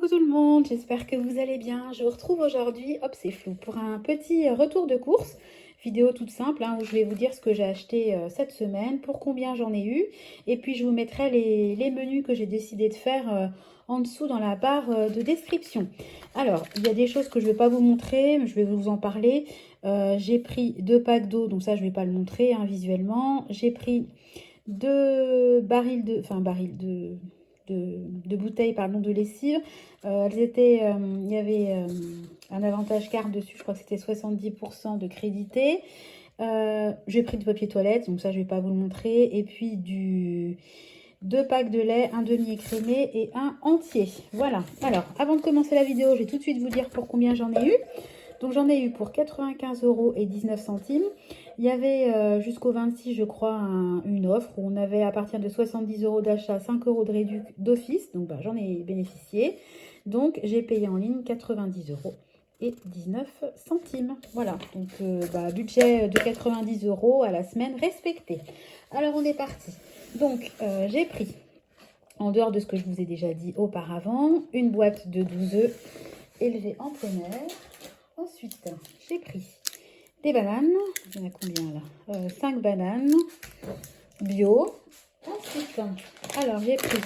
Coucou tout le monde, j'espère que vous allez bien. Je vous retrouve aujourd'hui, hop c'est flou, pour un petit retour de course. Vidéo toute simple où je vais vous dire ce que j'ai acheté cette semaine, pour combien j'en ai eu. Et puis je vous mettrai les menus que j'ai décidé de faire en dessous dans la barre de description. Alors, il y a des choses que je ne vais pas vous montrer, mais je vais vous en parler. J'ai pris 2 packs d'eau, donc ça je ne vais pas le montrer visuellement. J'ai pris 2 barils de bouteilles pardon, de lessive. Elles étaient, il y avait un avantage carte dessus, je crois que c'était 70% de crédité. J'ai pris du papier toilette, donc ça je vais pas vous le montrer. Et puis 2 packs de lait, un demi écrémé et un entier. Voilà. Alors, avant de commencer la vidéo, je vais tout de suite vous dire pour combien j'en ai eu. Donc j'en ai eu pour 95,19 €. Il y avait jusqu'au 26, je crois, une offre où on avait à partir de 70 € d'achat, 5 € de réduction d'office. Donc j'en ai bénéficié. Donc j'ai payé en ligne 90,19 €. Voilà, donc budget de 90 € à la semaine respecté. Alors on est parti. Donc j'ai pris, en dehors de ce que je vous ai déjà dit auparavant, une boîte de 12 œufs élevés en plein air. Ensuite, j'ai pris des bananes. Il y en a combien là 5 bananes bio. Ensuite, alors j'ai pris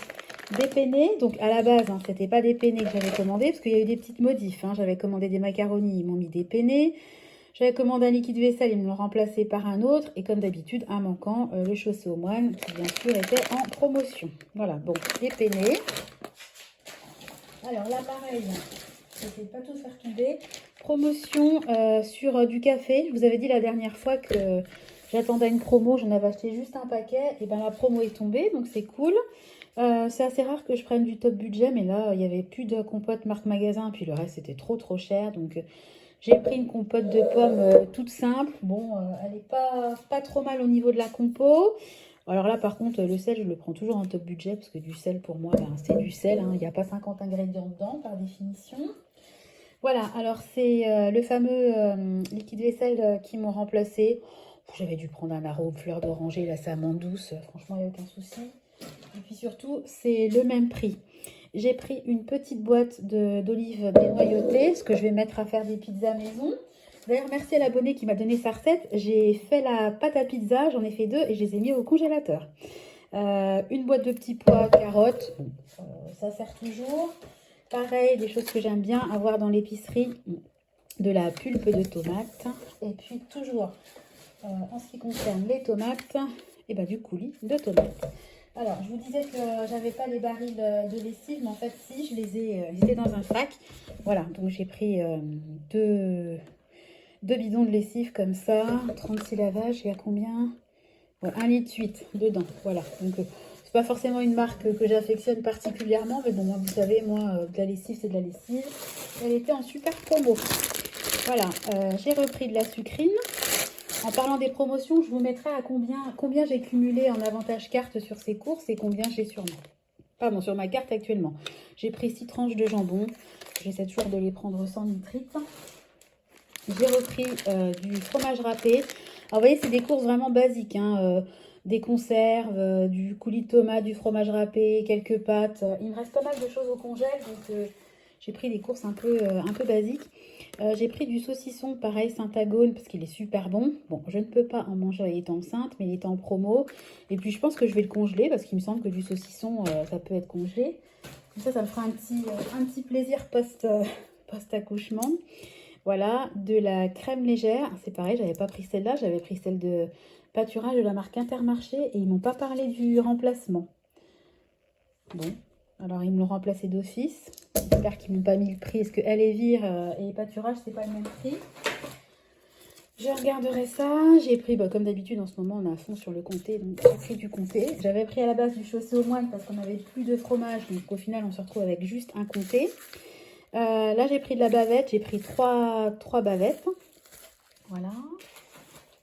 des penne. Donc à la base, c'était pas des penne que j'avais commandé parce qu'il y a eu des petites modifs. J'avais commandé des macaronis, ils m'ont mis des penne. J'avais commandé un liquide vaisselle, ils me l'ont remplacé par un autre. Et comme d'habitude, un manquant, le chaussé aux moines, qui bien sûr était en promotion. Voilà, donc des penne. Alors là, pareil, j'essaie de pas tout faire tomber. Promotion sur du café. Je vous avais dit la dernière fois que j'attendais une promo. J'en avais acheté juste un paquet. Et bien la promo est tombée, donc c'est cool. C'est assez rare que je prenne du top budget. Mais là, il n'y avait plus de compote marque magasin. Puis le reste, c'était trop cher. Donc j'ai pris une compote de pommes toute simple. Bon, elle n'est pas trop mal au niveau de la compo. Alors là, par contre, le sel, je le prends toujours en top budget. Parce que du sel, pour moi, c'est du sel. Il n'y a pas 50 ingrédients dedans, par définition. Voilà, alors c'est le fameux liquide vaisselle qui m'ont remplacé. J'avais dû prendre un arôme fleur d'oranger, là, ça amande douce. Franchement, il n'y a aucun souci. Et puis surtout, c'est le même prix. J'ai pris une petite boîte d'olives dénoyautées, parce que je vais mettre à faire des pizzas maison. D'ailleurs, merci à l'abonné qui m'a donné sa recette. J'ai fait la pâte à pizza, j'en ai fait 2 et je les ai mis au congélateur. Une boîte de petits pois, carottes, ça sert toujours. Pareil, des choses que j'aime bien avoir dans l'épicerie, de la pulpe de tomate. Et puis toujours, en ce qui concerne les tomates, et du coulis de tomates. Alors, je vous disais que j'avais pas les barils de lessive, mais en fait, si, je les ai, ils étaient dans un sac. Voilà, donc j'ai pris 2 bidons de lessive comme ça, 36 lavages, il y a combien 1,8 litre dedans, voilà. Donc, c'est pas forcément une marque que j'affectionne particulièrement, mais bon, vous savez, moi, de la lessive, c'est de la lessive. Elle était en super promo. Voilà, j'ai repris de la sucrine. En parlant des promotions, je vous mettrai à combien j'ai cumulé en avantage carte sur ces courses et combien j'ai sur ma carte actuellement. J'ai pris 6 tranches de jambon. J'essaie toujours de les prendre sans nitrite. J'ai repris du fromage râpé. Alors, vous voyez, c'est des courses vraiment basiques. Des conserves, du coulis de tomate, du fromage râpé, quelques pâtes. Il me reste pas mal de choses au congèle, donc j'ai pris des courses un peu basiques. J'ai pris du saucisson, pareil, Saint-Agone, parce qu'il est super bon. Bon, je ne peux pas en manger étant enceinte, mais il est en promo. Et puis, je pense que je vais le congeler, parce qu'il me semble que du saucisson, ça peut être congelé. Comme ça me fera un petit plaisir post-accouchement. Voilà, de la crème légère. C'est pareil, j'avais pas pris celle-là, j'avais pris celle de pâturage de la marque Intermarché et ils m'ont pas parlé du remplacement. Bon, alors ils me l'ont remplacé d'office. J'espère qu'ils m'ont pas mis le prix. Est-ce que Elevir et pâturage, c'est pas le même prix? Je regarderai ça. J'ai pris, comme d'habitude en ce moment, on est à fond sur le comté, donc j'ai pris du comté. J'avais pris à la base du chaussé aux moines parce qu'on n'avait plus de fromage, donc au final on se retrouve avec juste un comté. Là, j'ai pris de la bavette. J'ai pris 3 bavettes. Voilà.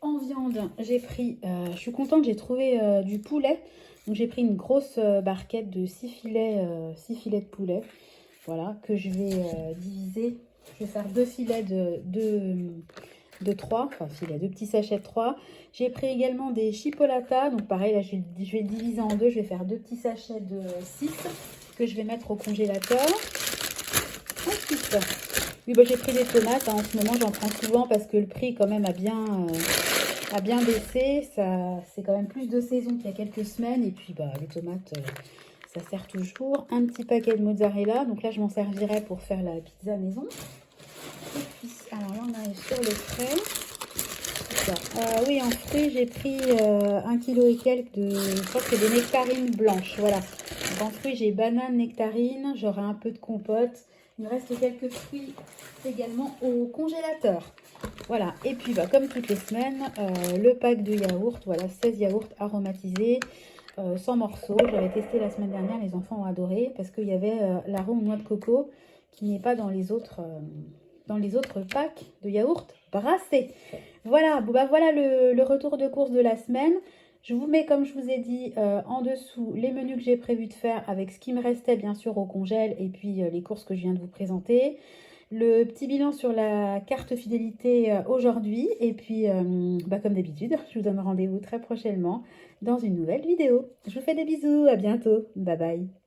En viande, j'ai pris... je suis contente, j'ai trouvé du poulet. Donc, j'ai pris une grosse barquette de 6 filets de poulet. Voilà, que je vais diviser. Je vais faire 2 filets de 3. Enfin, filets, 2 petits sachets de 3. J'ai pris également des chipolatas. Donc, pareil, là, je vais le diviser en 2. Je vais faire 2 petits sachets de 6 que je vais mettre au congélateur. tomates. Oui, bah, j'ai pris des tomates. Hein. En ce moment, j'en prends souvent parce que le prix quand même a bien baissé. C'est quand même plus de saison qu'il y a quelques semaines. Et puis, bah, les tomates, ça sert toujours. Un petit paquet de mozzarella. Donc là, je m'en servirai pour faire la pizza maison. Et puis, alors là, on arrive sur le frais. Oui, en fruits, j'ai pris 1 kg et quelques de... Je crois que c'est des nectarines blanches. Voilà. Donc, en fruits, j'ai banane, nectarine. J'aurai un peu de compote. Il me reste quelques fruits également au congélateur. Voilà. Et puis, bah, comme toutes les semaines, le pack de yaourt. Voilà, 16 yaourts aromatisés. Sans morceaux. J'avais testé la semaine dernière. Les enfants ont adoré parce qu'il y avait l'arôme noix de coco qui n'est pas dans les autres packs de yaourt brassés. Voilà, bon bah voilà le retour de course de la semaine. Je vous mets, comme je vous ai dit, en dessous les menus que j'ai prévu de faire avec ce qui me restait bien sûr au congèle et puis les courses que je viens de vous présenter. Le petit bilan sur la carte fidélité aujourd'hui. Et puis, bah, comme d'habitude, je vous donne rendez-vous très prochainement dans une nouvelle vidéo. Je vous fais des bisous, à bientôt. Bye bye.